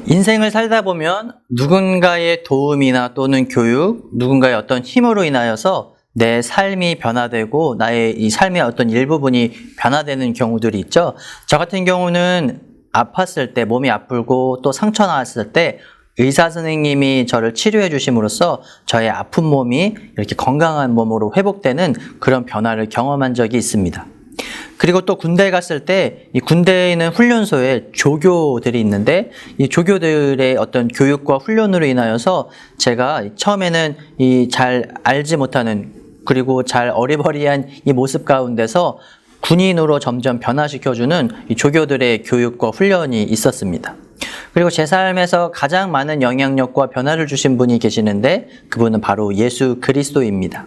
인생을 살다 보면 누군가의 도움이나 또는 교육, 누군가의 어떤 힘으로 인하여서 내 삶이 변화되고 나의 이 삶의 어떤 일부분이 변화되는 경우들이 있죠. 저 같은 경우는 아팠을 때, 몸이 아프고 또 상처 나왔을 때 의사 선생님이 저를 치료해 주심으로써 저의 아픈 몸이 이렇게 건강한 몸으로 회복되는 그런 변화를 경험한 적이 있습니다. 그리고 또 군대에 갔을 때 이 군대에 있는 훈련소에 조교들이 있는데 이 조교들의 어떤 교육과 훈련으로 인하여서 제가 처음에는 이 잘 알지 못하는 그리고 잘 어리버리한 이 모습 가운데서 군인으로 점점 변화시켜주는 이 조교들의 교육과 훈련이 있었습니다. 그리고 제 삶에서 가장 많은 영향력과 변화를 주신 분이 계시는데 그분은 바로 예수 그리스도입니다.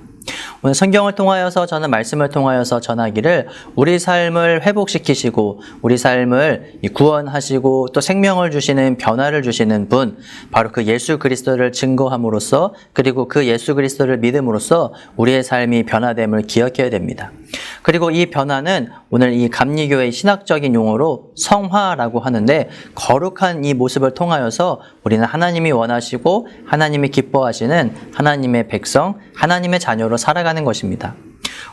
오늘 성경을 통하여서 저는 말씀을 통하여서 전하기를 우리 삶을 회복시키시고 우리 삶을 구원하시고 또 생명을 주시는 변화를 주시는 분 바로 그 예수 그리스도를 증거함으로써 그리고 그 예수 그리스도를 믿음으로써 우리의 삶이 변화됨을 기억해야 됩니다. 그리고 이 변화는 오늘 이 감리교의 신학적인 용어로 성화라고 하는데 거룩한 이 모습을 통하여서 우리는 하나님이 원하시고 하나님이 기뻐하시는 하나님의 백성, 하나님의 자녀로 살아가는 것입니다.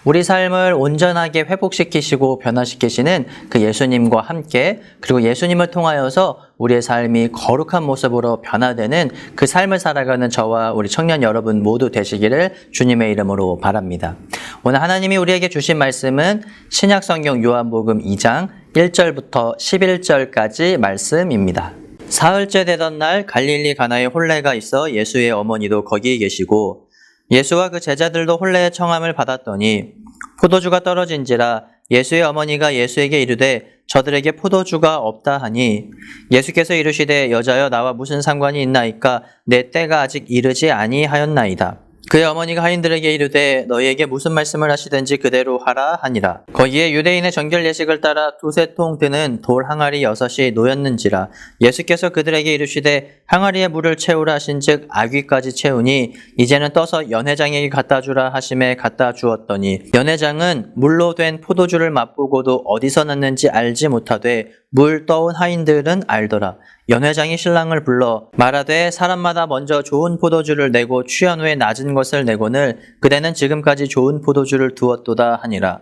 우리 삶을 온전하게 회복시키시고 변화시키시는 그 예수님과 함께 그리고 예수님을 통하여서 우리의 삶이 거룩한 모습으로 변화되는 그 삶을 살아가는 저와 우리 청년 여러분 모두 되시기를 주님의 이름으로 바랍니다. 오늘 하나님이 우리에게 주신 말씀은 신약성경 요한복음 2장 1절부터 11절까지 말씀입니다. 사흘째 되던 날 갈릴리 가나에 혼례가 있어 예수의 어머니도 거기에 계시고 예수와 그 제자들도 혼례의 청함을 받았더니 포도주가 떨어진지라 예수의 어머니가 예수에게 이르되 저들에게 포도주가 없다 하니 예수께서 이르시되 여자여 나와 무슨 상관이 있나이까 내 때가 아직 이르지 아니하였나이다. 그의 어머니가 하인들에게 이르되 너희에게 무슨 말씀을 하시든지 그대로 하라 하니라. 거기에 유대인의 정결 예식을 따라 두세 통 드는 돌 항아리 6이 놓였는지라. 예수께서 그들에게 이르시되 항아리에 물을 채우라 하신즉 아귀까지 채우니 이제는 떠서 연회장에게 갖다 주라 하심에 갖다 주었더니 연회장은 물로 된 포도주를 맛보고도 어디서 났는지 알지 못하되 물 떠온 하인들은 알더라. 연회장이 신랑을 불러 말하되 사람마다 먼저 좋은 포도주를 내고 취한 후에 낮은 것을 내고는 그대는 지금까지 좋은 포도주를 두었도다 하니라.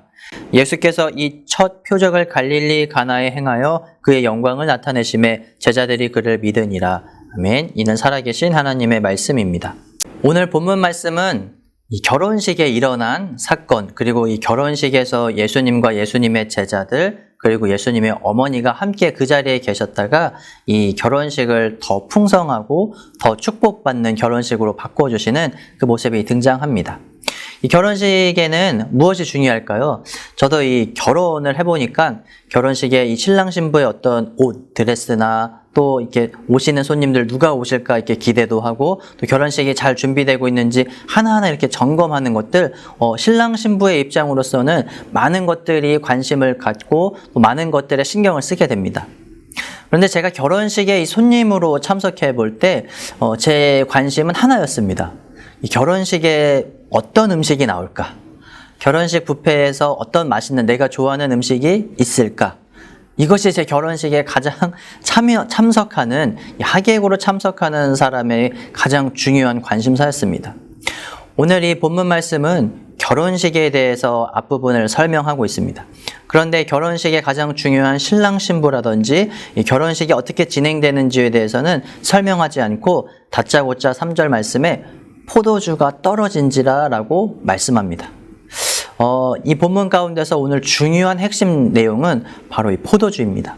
예수께서 이 첫 표적을 갈릴리 가나에 행하여 그의 영광을 나타내심에 제자들이 그를 믿으니라. 아멘. 이는 살아계신 하나님의 말씀입니다. 오늘 본문 말씀은 이 결혼식에 일어난 사건 그리고 이 결혼식에서 예수님과 예수님의 제자들 그리고 예수님의 어머니가 함께 그 자리에 계셨다가 이 결혼식을 더 풍성하고 더 축복받는 결혼식으로 바꿔주시는 그 모습이 등장합니다. 이 결혼식에는 무엇이 중요할까요? 저도 이 결혼을 해보니까 결혼식에 이 신랑 신부의 어떤 옷, 드레스나 또 이렇게 오시는 손님들 누가 오실까 이렇게 기대도 하고 또 결혼식이 잘 준비되고 있는지 하나하나 이렇게 점검하는 것들 신랑 신부의 입장으로서는 많은 것들이 관심을 갖고 또 많은 것들에 신경을 쓰게 됩니다. 그런데 제가 결혼식에 이 손님으로 참석해 볼 때 제 관심은 하나였습니다. 이 결혼식에 어떤 음식이 나올까? 결혼식 뷔페에서 어떤 맛있는 내가 좋아하는 음식이 있을까? 이것이 제 결혼식에 가장 참석하는 하객으로 참석하는 사람의 가장 중요한 관심사였습니다. 오늘 이 본문 말씀은 결혼식에 대해서 앞부분을 설명하고 있습니다. 그런데 결혼식의 가장 중요한 신랑 신부라든지 이 결혼식이 어떻게 진행되는지에 대해서는 설명하지 않고 다짜고짜 3절 말씀에 포도주가 떨어진지라 라고 말씀합니다. 이 본문 가운데서 오늘 중요한 핵심 내용은 바로 이 포도주입니다.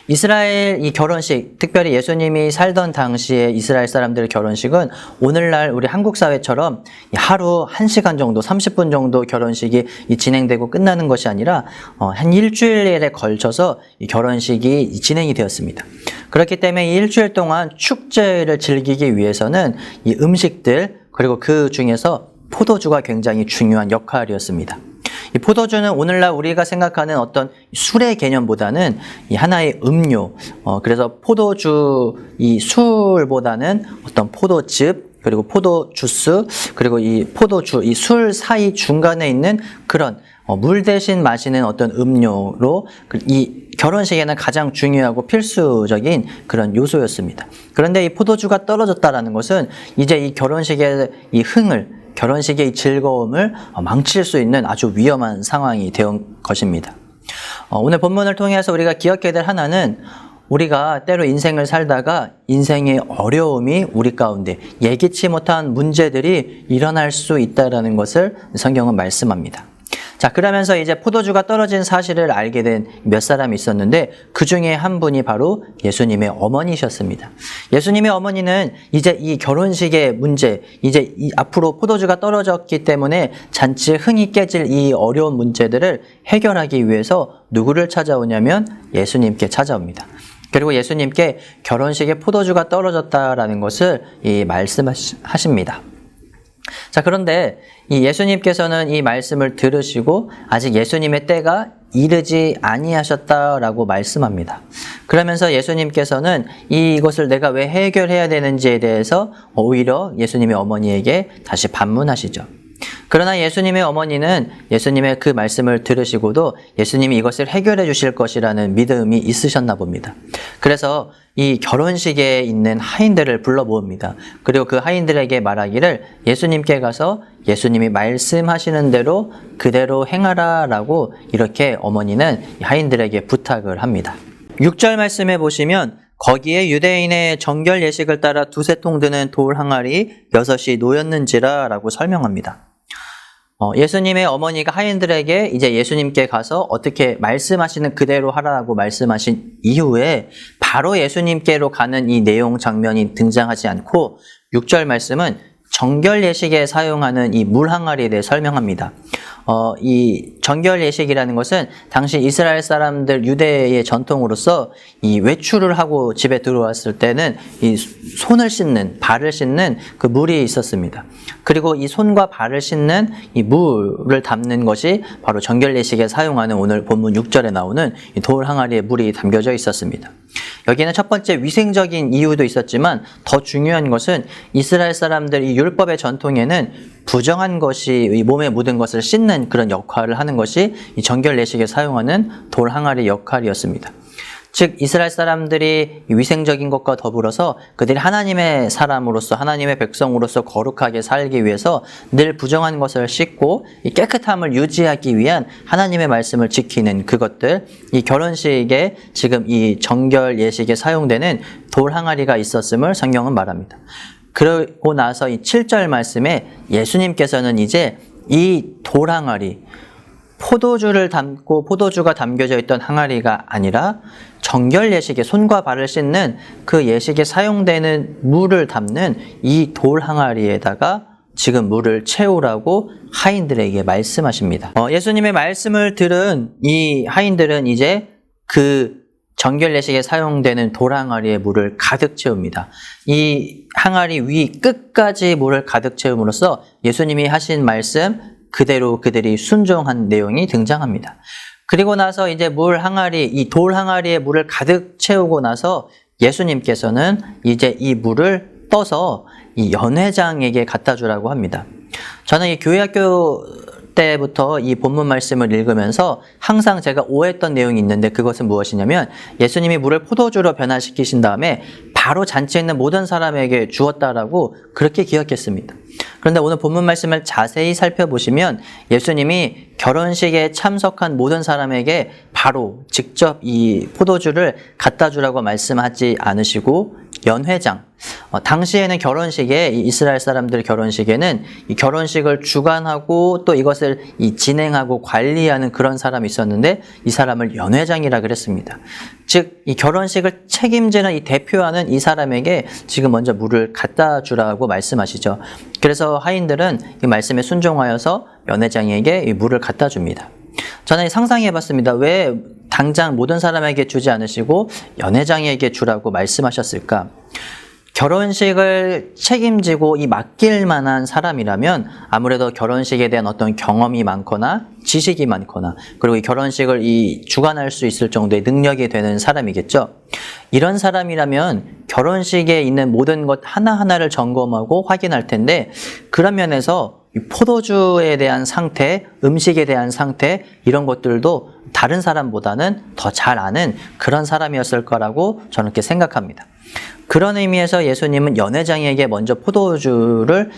이스라엘 이 결혼식, 특별히 예수님이 살던 당시에 이스라엘 사람들의 결혼식은 오늘날 우리 한국 사회처럼 하루 1시간 정도, 30분 정도 결혼식이 진행되고 끝나는 것이 아니라 한 일주일에 걸쳐서 이 결혼식이 진행이 되었습니다. 그렇기 때문에 이 일주일 동안 축제를 즐기기 위해서는 이 음식들 그리고 그 중에서 포도주가 굉장히 중요한 역할이었습니다. 이 포도주는 오늘날 우리가 생각하는 어떤 술의 개념보다는 이 하나의 음료, 그래서 포도주, 이 술보다는 어떤 포도즙, 그리고 포도주스, 그리고 이 포도주, 이 술 사이 중간에 있는 그런 물 대신 마시는 어떤 음료로 이 결혼식에는 가장 중요하고 필수적인 그런 요소였습니다. 그런데 이 포도주가 떨어졌다라는 것은 이제 이 결혼식의 이 흥을, 결혼식의 이 즐거움을 망칠 수 있는 아주 위험한 상황이 된 것입니다. 오늘 본문을 통해서 우리가 기억해야 될 하나는 우리가 때로 인생을 살다가 인생의 어려움이 우리 가운데 예기치 못한 문제들이 일어날 수 있다는 것을 성경은 말씀합니다. 자, 그러면서 이제 포도주가 떨어진 사실을 알게 된 몇 사람이 있었는데 그 중에 한 분이 바로 예수님의 어머니셨습니다. 예수님의 어머니는 이제 이 결혼식의 문제, 이제 앞으로 포도주가 떨어졌기 때문에 잔치 흥이 깨질 이 어려운 문제들을 해결하기 위해서 누구를 찾아오냐면 예수님께 찾아옵니다. 그리고 예수님께 결혼식에 포도주가 떨어졌다라는 것을 말씀하십니다. 자, 그런데 이 예수님께서는 이 말씀을 들으시고 아직 예수님의 때가 이르지 아니하셨다라고 말씀합니다. 그러면서 예수님께서는 이것을 내가 왜 해결해야 되는지에 대해서 오히려 예수님의 어머니에게 다시 반문하시죠. 그러나 예수님의 어머니는 예수님의 그 말씀을 들으시고도 예수님이 이것을 해결해 주실 것이라는 믿음이 있으셨나 봅니다. 그래서 이 결혼식에 있는 하인들을 불러 모읍니다. 그리고 그 하인들에게 말하기를 예수님께 가서 예수님이 말씀하시는 대로 그대로 행하라라고 이렇게 어머니는 하인들에게 부탁을 합니다. 6절 말씀에 보시면 거기에 유대인의 정결 예식을 따라 두세 통 드는 돌 항아리 6이 놓였는지라 라고 설명합니다. 예수님의 어머니가 하인들에게 이제 예수님께 가서 어떻게 말씀하시는 그대로 하라고 말씀하신 이후에 바로 예수님께로 가는 이 내용 장면이 등장하지 않고 6절 말씀은 정결 예식에 사용하는 이 물 항아리에 대해 설명합니다. 이 정결 예식이라는 것은 당시 이스라엘 사람들 유대의 전통으로서 이 외출을 하고 집에 들어왔을 때는 이 손을 씻는, 발을 씻는 그 물이 있었습니다. 그리고 이 손과 발을 씻는 이 물을 담는 것이 바로 정결 예식에 사용하는 오늘 본문 6절에 나오는 이 돌 항아리에 물이 담겨져 있었습니다. 여기는 첫 번째 위생적인 이유도 있었지만 더 중요한 것은 이스라엘 사람들 이 율법의 전통에는 부정한 것이 이 몸에 묻은 것을 씻는 그런 역할을 하는 것이 이 정결 예식에 사용하는 돌 항아리 역할이었습니다. 즉 이스라엘 사람들이 위생적인 것과 더불어서 그들이 하나님의 사람으로서 하나님의 백성으로서 거룩하게 살기 위해서 늘 부정한 것을 씻고 이 깨끗함을 유지하기 위한 하나님의 말씀을 지키는 그것들, 이 결혼식에 지금 이 정결 예식에 사용되는 돌 항아리가 있었음을 성경은 말합니다. 그러고 나서 이 7절 말씀에 예수님께서는 이제 이 돌 항아리, 포도주를 담고 포도주가 담겨져 있던 항아리가 아니라 정결 예식에 손과 발을 씻는 그 예식에 사용되는 물을 담는 이 돌 항아리에다가 지금 물을 채우라고 하인들에게 말씀하십니다. 예수님의 말씀을 들은 이 하인들은 이제 그 정결 예식에 사용되는 돌 항아리에 물을 가득 채웁니다. 이 항아리 위 끝까지 물을 가득 채움으로써 예수님이 하신 말씀 그대로 그들이 순종한 내용이 등장합니다. 그리고 나서 이제 이 돌 항아리에 물을 가득 채우고 나서 예수님께서는 이제 이 물을 떠서 이 연회장에게 갖다 주라고 합니다. 저는 이 교회학교 때부터 이 본문 말씀을 읽으면서 항상 제가 오해했던 내용이 있는데 그것은 무엇이냐면 예수님이 물을 포도주로 변화시키신 다음에 바로 잔치에 있는 모든 사람에게 주었다라고 그렇게 기억했습니다. 그런데 오늘 본문 말씀을 자세히 살펴보시면 예수님이 결혼식에 참석한 모든 사람에게 바로 직접 이 포도주를 갖다 주라고 말씀하지 않으시고 연회장, 당시에는 결혼식에 이스라엘 사람들 결혼식에는 이 결혼식을 주관하고 또 이것을 진행하고 관리하는 그런 사람이 있었는데 이 사람을 연회장이라 그랬습니다. 즉 이 결혼식을 책임지는 이 대표하는 이 사람에게 지금 먼저 물을 갖다 주라고 말씀하시죠. 그래서 하인들은 이 말씀에 순종하여서 연회장에게 이 물을 갖다 줍니다. 저는 상상해 봤습니다. 왜 당장 모든 사람에게 주지 않으시고 연회장에게 주라고 말씀하셨을까? 결혼식을 책임지고 맡길 만한 사람이라면 아무래도 결혼식에 대한 어떤 경험이 많거나 지식이 많거나 그리고 이 결혼식을 주관할 수 있을 정도의 능력이 되는 사람이겠죠. 이런 사람이라면 결혼식에 있는 모든 것 하나하나를 점검하고 확인할 텐데 그런 면에서 이 포도주에 대한 상태, 음식에 대한 상태 이런 것들도 다른 사람보다는 더 잘 아는 그런 사람이었을 거라고 저는 그렇게 생각합니다. 그런 의미에서 예수님은 연회장에게 먼저 포도주를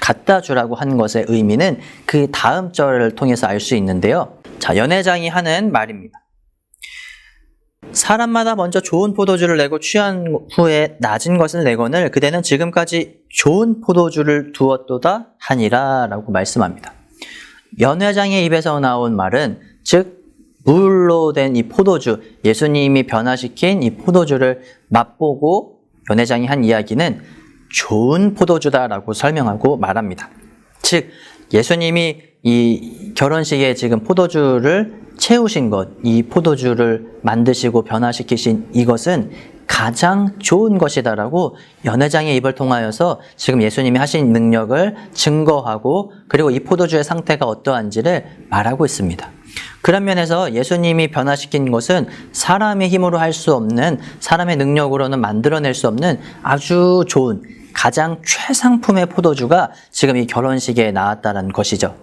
갖다 주라고 한 것의 의미는 그 다음 절을 통해서 알 수 있는데요. 자, 연회장이 하는 말입니다. 사람마다 먼저 좋은 포도주를 내고 취한 후에 낮은 것을 내거늘 그대는 지금까지 좋은 포도주를 두었도다 하니라 라고 말씀합니다. 연회장의 입에서 나온 말은 즉 물로 된 이 포도주, 예수님이 변화시킨 이 포도주를 맛보고 연회장이 한 이야기는 좋은 포도주다라고 설명하고 말합니다. 즉 예수님이 이 결혼식에 지금 포도주를 채우신 것, 이 포도주를 만드시고 변화시키신 이것은 가장 좋은 것이다라고 연회장의 입을 통하여서 지금 예수님이 하신 능력을 증거하고 그리고 이 포도주의 상태가 어떠한지를 말하고 있습니다. 그런 면에서 예수님이 변화시킨 것은 사람의 힘으로 할 수 없는, 사람의 능력으로는 만들어낼 수 없는 아주 좋은 가장 최상품의 포도주가 지금 이 결혼식에 나왔다는 것이죠.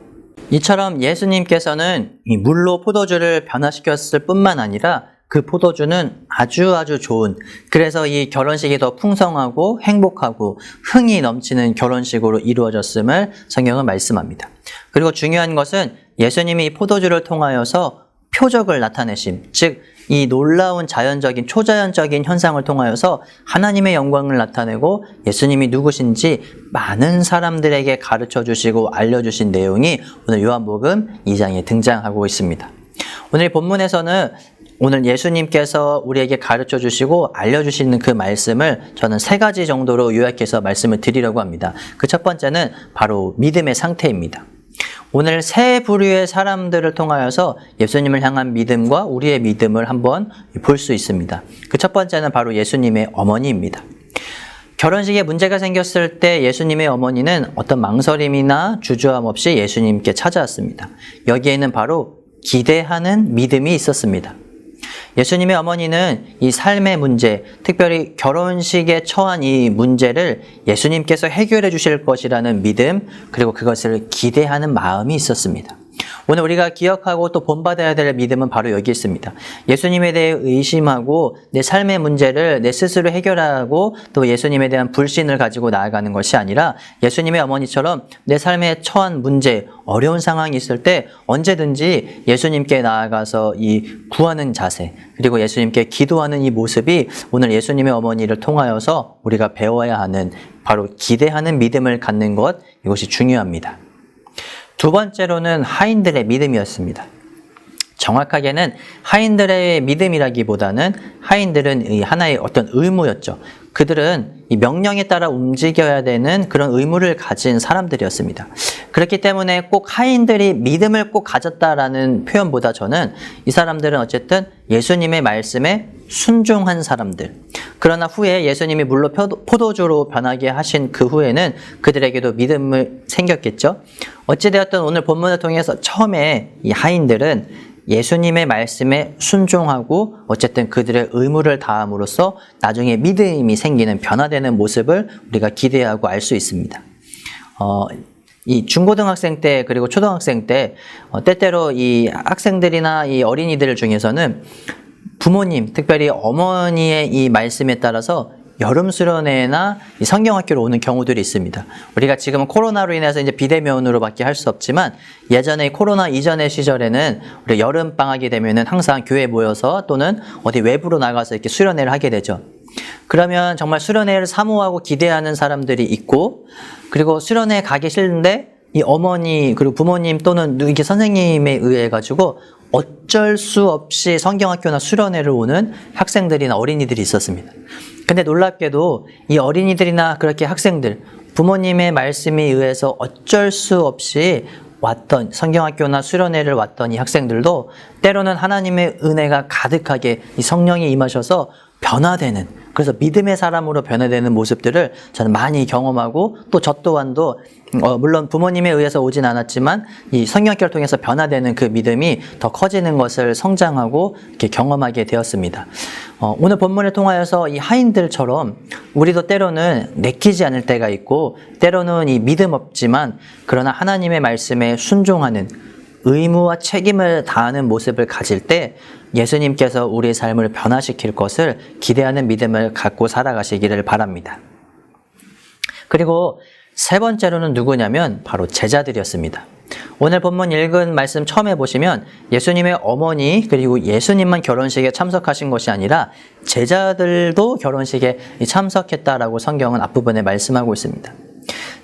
이처럼 예수님께서는 이 물로 포도주를 변화시켰을 뿐만 아니라 그 포도주는 아주 좋은, 그래서 이 결혼식이 더 풍성하고 행복하고 흥이 넘치는 결혼식으로 이루어졌음을 성경은 말씀합니다. 그리고 중요한 것은 예수님이 이 포도주를 통하여서 표적을 나타내심, 즉 이 놀라운 자연적인 초자연적인 현상을 통하여서 하나님의 영광을 나타내고 예수님이 누구신지 많은 사람들에게 가르쳐 주시고 알려주신 내용이 오늘 요한복음 2장에 등장하고 있습니다. 오늘 본문에서는 오늘 예수님께서 우리에게 가르쳐 주시고 알려주시는 그 말씀을 저는 3가지 정도로 요약해서 말씀을 드리려고 합니다. 그 첫 번째는 바로 믿음의 상태입니다. 오늘 세 부류의 사람들을 통하여서 예수님을 향한 믿음과 우리의 믿음을 한번 볼 수 있습니다. 그 첫 번째는 바로 예수님의 어머니입니다. 결혼식에 문제가 생겼을 때 예수님의 어머니는 어떤 망설임이나 주저함 없이 예수님께 찾아왔습니다. 여기에는 바로 기대하는 믿음이 있었습니다. 예수님의 어머니는 이 삶의 문제, 특별히 결혼식에 처한 이 문제를 예수님께서 해결해 주실 것이라는 믿음, 그리고 그것을 기대하는 마음이 있었습니다. 오늘 우리가 기억하고 또 본받아야 될 믿음은 바로 여기 있습니다. 예수님에 대해 의심하고 내 삶의 문제를 내 스스로 해결하고 또 예수님에 대한 불신을 가지고 나아가는 것이 아니라 예수님의 어머니처럼 내 삶에 처한 문제, 어려운 상황이 있을 때 언제든지 예수님께 나아가서 이 구하는 자세, 그리고 예수님께 기도하는 이 모습이 오늘 예수님의 어머니를 통하여서 우리가 배워야 하는 바로 기대하는 믿음을 갖는 것, 이것이 중요합니다. 두 번째로는 하인들의 믿음이었습니다. 정확하게는 하인들의 믿음이라기보다는 하인들은 하나의 어떤 의무였죠. 그들은 이 명령에 따라 움직여야 되는 그런 의무를 가진 사람들이었습니다. 그렇기 때문에 꼭 하인들이 믿음을 꼭 가졌다라는 표현보다 저는 이 사람들은 어쨌든 예수님의 말씀에 순종한 사람들. 그러나 후에 예수님이 물로 포도주로 변하게 하신 그 후에는 그들에게도 믿음을 생겼겠죠. 어찌되었든 오늘 본문을 통해서 처음에 이 하인들은 예수님의 말씀에 순종하고 어쨌든 그들의 의무를 다함으로써 나중에 믿음이 생기는 변화되는 모습을 우리가 기대하고 알 수 있습니다. 이 중고등학생 때 그리고 초등학생 때 때때로 이 학생들이나 이 어린이들 중에서는 부모님, 특별히 어머니의 이 말씀에 따라서 여름 수련회나 성경학교로 오는 경우들이 있습니다. 우리가 지금은 코로나로 인해서 이제 비대면으로밖에 할 수 없지만 예전에 코로나 이전의 시절에는 우리 여름 방학이 되면은 항상 교회에 모여서 또는 어디 외부로 나가서 이렇게 수련회를 하게 되죠. 그러면 정말 수련회를 사모하고 기대하는 사람들이 있고, 그리고 수련회 가기 싫은데 이 어머니 그리고 부모님 또는 이게 선생님에 의해 가지고 어쩔 수 없이 성경학교나 수련회를 오는 학생들이나 어린이들이 있었습니다. 근데 놀랍게도 이 어린이들이나 그렇게 학생들, 부모님의 말씀에 의해서 어쩔 수 없이 왔던 성경학교나 수련회를 왔던 이 학생들도 때로는 하나님의 은혜가 가득하게 이 성령이 임하셔서 변화되는 그래서 믿음의 사람으로 변화되는 모습들을 저는 많이 경험하고 또 저 또한도 물론 부모님에 의해서 오진 않았지만 이 성경학교를 통해서 변화되는 그 믿음이 더 커지는 것을 성장하고 이렇게 경험하게 되었습니다. 오늘 본문을 통하여서 이 하인들처럼 우리도 때로는 내키지 않을 때가 있고 때로는 이 믿음 없지만 그러나 하나님의 말씀에 순종하는 의무와 책임을 다하는 모습을 가질 때 예수님께서 우리의 삶을 변화시킬 것을 기대하는 믿음을 갖고 살아가시기를 바랍니다. 그리고 세 번째로는 누구냐면 바로 제자들이었습니다. 오늘 본문 읽은 말씀 처음에 보시면 예수님의 어머니 그리고 예수님만 결혼식에 참석하신 것이 아니라 제자들도 결혼식에 참석했다라고 성경은 앞부분에 말씀하고 있습니다.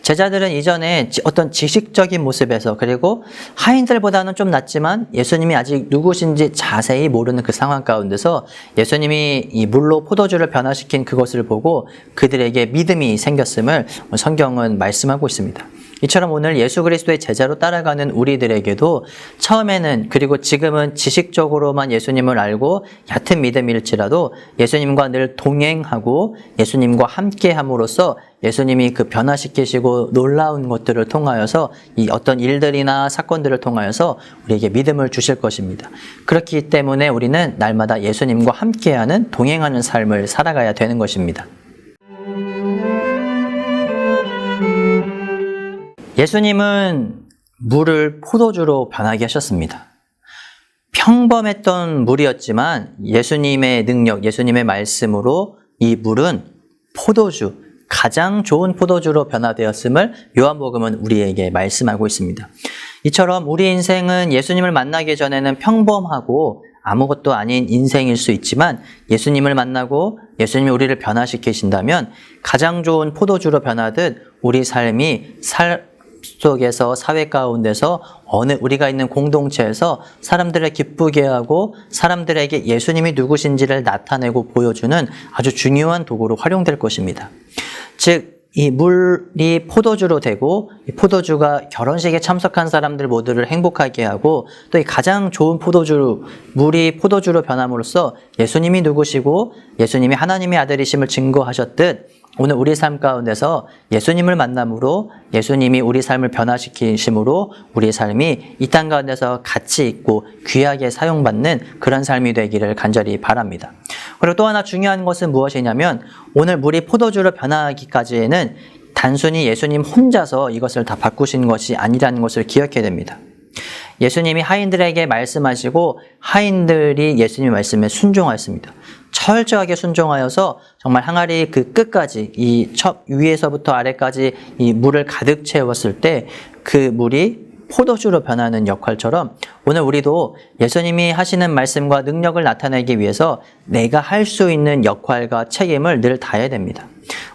제자들은 이전에 어떤 지식적인 모습에서 그리고 하인들보다는 좀 낫지만 예수님이 아직 누구신지 자세히 모르는 그 상황 가운데서 예수님이 이 물로 포도주를 변화시킨 그것을 보고 그들에게 믿음이 생겼음을 성경은 말씀하고 있습니다. 이처럼 오늘 예수 그리스도의 제자로 따라가는 우리들에게도 처음에는 그리고 지금은 지식적으로만 예수님을 알고 얕은 믿음일지라도 예수님과 늘 동행하고 예수님과 함께함으로써 예수님이 그 변화시키시고 놀라운 것들을 통하여서 이 어떤 일들이나 사건들을 통하여서 우리에게 믿음을 주실 것입니다. 그렇기 때문에 우리는 날마다 예수님과 함께하는 동행하는 삶을 살아가야 되는 것입니다. 예수님은 물을 포도주로 변하게 하셨습니다. 평범했던 물이었지만 예수님의 능력, 예수님의 말씀으로 이 물은 포도주, 가장 좋은 포도주로 변화되었음을 요한복음은 우리에게 말씀하고 있습니다. 이처럼 우리 인생은 예수님을 만나기 전에는 평범하고 아무것도 아닌 인생일 수 있지만 예수님을 만나고 예수님이 우리를 변화시키신다면 가장 좋은 포도주로 변하듯 우리 삶이 속에서 사회 가운데서 어느 우리가 있는 공동체에서 사람들을 기쁘게 하고 사람들에게 예수님이 누구신지를 나타내고 보여주는 아주 중요한 도구로 활용될 것입니다. 즉 이 물이 포도주로 되고 이 포도주가 결혼식에 참석한 사람들 모두를 행복하게 하고 또 이 가장 좋은 물이 포도주로 변함으로써 예수님이 누구시고 예수님이 하나님의 아들이심을 증거하셨듯 오늘 우리 삶 가운데서 예수님을 만남으로 예수님이 우리 삶을 변화시키심으로 우리의 삶이 이 땅 가운데서 가치 있고 귀하게 사용받는 그런 삶이 되기를 간절히 바랍니다. 그리고 또 하나 중요한 것은 무엇이냐면 오늘 물이 포도주로 변하기까지에는 단순히 예수님 혼자서 이것을 다 바꾸신 것이 아니라는 것을 기억해야 됩니다. 예수님이 하인들에게 말씀하시고 하인들이 예수님의 말씀에 순종하였습니다. 철저하게 순종하여서 정말 항아리 그 끝까지 이 첫 위에서부터 아래까지 이 물을 가득 채웠을 때 그 물이 포도주로 변하는 역할처럼 오늘 우리도 예수님이 하시는 말씀과 능력을 나타내기 위해서 내가 할 수 있는 역할과 책임을 늘 다해야 됩니다.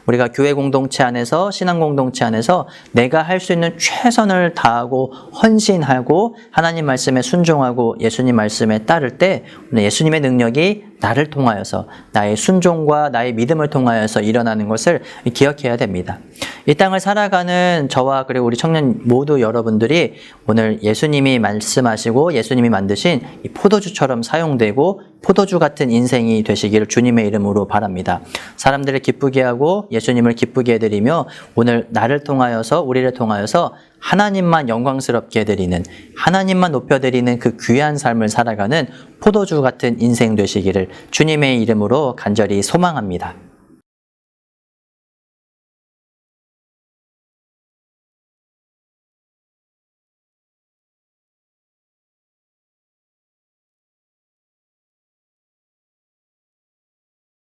우리가 교회 공동체 안에서 신앙 공동체 안에서 내가 할 수 있는 최선을 다하고 헌신하고 하나님 말씀에 순종하고 예수님 말씀에 따를 때 예수님의 능력이 나를 통하여서 나의 순종과 나의 믿음을 통하여서 일어나는 것을 기억해야 됩니다. 이 땅을 살아가는 저와 그리고 우리 청년 모두 여러분들이 오늘 예수님이 말씀하시고 예수님이 만드신 이 포도주처럼 사용되고 포도주 같은 인생이 되시기를 주님의 이름으로 바랍니다. 사람들을 기쁘게 하고 예수님을 기쁘게 해드리며 오늘 나를 통하여서 우리를 통하여서 하나님만 영광스럽게 해드리는 하나님만 높여드리는 그 귀한 삶을 살아가는 포도주 같은 인생 되시기를 주님의 이름으로 간절히 소망합니다.